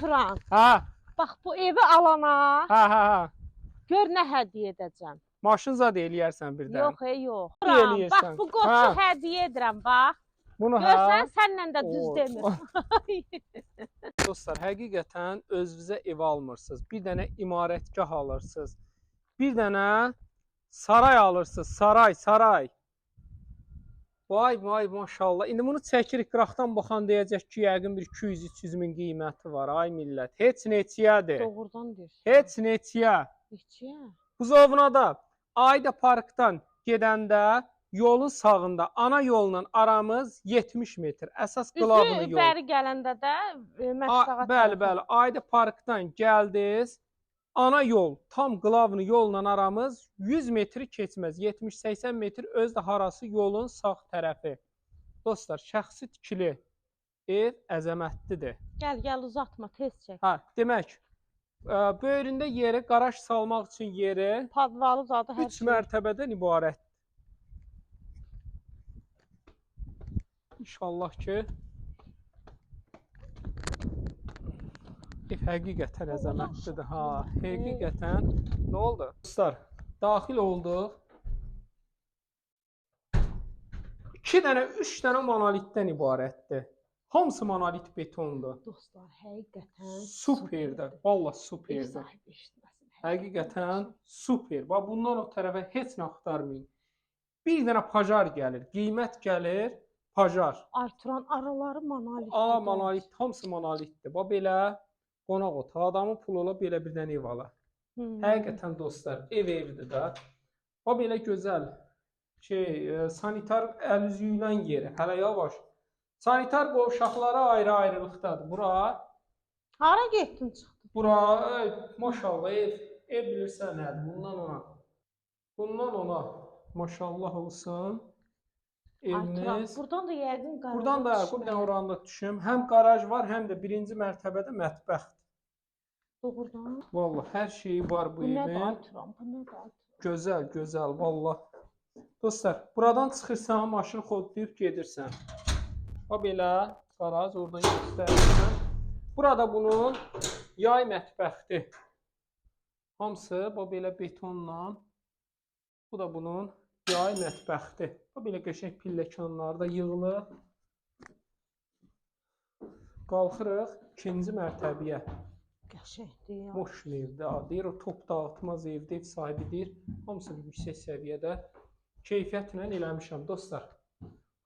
Turan, Ha, bax bu evi alana ha. gör nə hədiyyə edəcəm. Maşın zad eləyərsən birdən. Yox, yox. Bir Turan, eləyirsən. bax bu qoçu Ha. hədiyyə edirəm, bax. Bunu Görsən, sənlə də düz Oo. demir. Dostlar, həqiqətən özünüzə ev almırsınız. Bir dənə imarətgah alırsınız. Bir dənə saray alırsınız. Saray. Vay maşallah. İndi bunu çəkirik qıraqdan baxan deyəcək ki, yəqin bir 200-300 min qiyməti var. Ay millət. Heç neçiyədir. Doğrudan deyirsən. Heç neçiyə. Neçiyə? Buzovuna da Ayda parkdan gedəndə yolun sağında ana yolla aramız 70 metr. Əsas qılavını yol. Bəri gələndə də Məşdağa Bəli. Ayda parkdan gəldiniz. Ana yol, tam qılavını yolla aramız 100 metri keçməz. 70-80 metr öz də harası yolun sağ tərəfi. Dostlar, şəxsi tikili ev əzəmətlidir. Gəl uzatma, tez çək. Ha, demək, böyründə yeri, qaraj salmaq üçün yeri Padvalı zadı hər 3 mərtəbədən ibarət. İnşallah ki, həqiqətən əzəmətlidir. Ha, həqiqətən. Nə oldu? Dostlar, daxil olduq. 2 dənə, 3 dənə monolitdən ibarətdir. Hamısı monolit betondur. Dostlar, həqiqətən Superdir. Vallahi superdir. Həqiqətən super. Bax, bundan o tərəfə heç nə axtarmayın. Bir dənə pajar gəlir, qiymət gəlir, pajar. Arturan araları monolit. Ala monolit, hamısı monolitdir. Bax, belə qonaq otağı, adamın puluyla belə bir dənə ev ala. Həqiqətən dostlar, evdir də. Bax, belə gözəl sanitar əl üzü ilə yeri. Hələ yavaş. Sanitar qovşaqları ayrı-ayrılıqdadır. Bura. Hara getdin çıxdın? Bura, maşallah, ev bilirsən nədir? Bundan ona. Maşallah olsun. Evimiz. Buradan da yəqin qaraj. Buradan da bir dənə oranda düşüm. Həm qaraj var, həm də birinci mərtəbədə mətbəxdir. Doğrudan. Vallahi hər şeyi var bu evin. Bu nədir Arturan? Bu nədir Arturan? Gözəl, vallahi. Dostlar, buradan çıxırsan, maşını xodlayıb gedirsən. O belə qaraj oradan göstərirsən. Burada bunun yay mətbəxdir. Hamısı bu belə betonla. Bu da bunun yay mətbəxdir. Bu belə qəşəng pilləkanlarda yığılır. Qalxırıq ikinci mərtəbəyə. Qəşəngdir ya. Boş evdə, deyir o top dağıtmaz evdə, ev sahibi deyir. Hamısı yüksək səviyyədə keyfiyyətlə eləmişəm dostlar.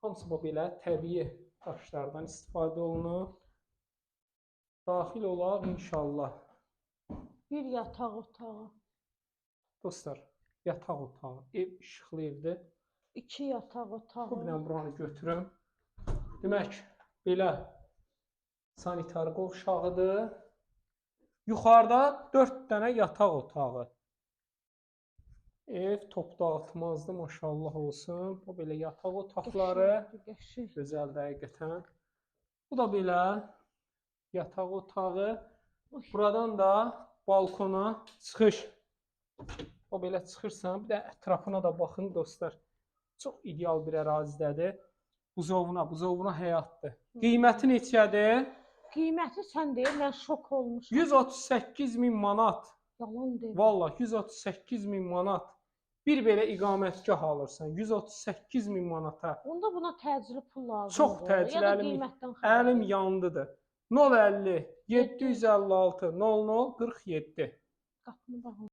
Hamısı bu belə təbii daşlardan istifadə olunur. Daxil olaq inşallah. Bir yataq otağı. Dostlar, yataq otağı, ev işıqlı evdir. 2 yataq otağı. Bu bilən buranı götürüm. Demək, belə sanitar qovşağıdır. Yuxarıda 4 dənə yataq otağı. Ev top dağıtmazdı, maşallah olsun. Bu belə yataq otaqları. Gözəldir həqiqətən. Bu da belə yataq otağı. Buradan da balkona çıxış. O belə çıxırsan, bir də ətrafına da baxın dostlar. Çox ideal bir ərazidədir. Buzovuna həyatdır. Qiyməti neçədir? Qiyməti sən deyir, mən şok olmuşam. 138 min manat. Yalan deyir. Vallahi 138 min manat. Bir belə iqamətgah alırsan 138 min manata. Onda buna təcili pul lazımdır. Çox təcili, əlim yandıdır. 050 756 00 47. Qapını bağlı.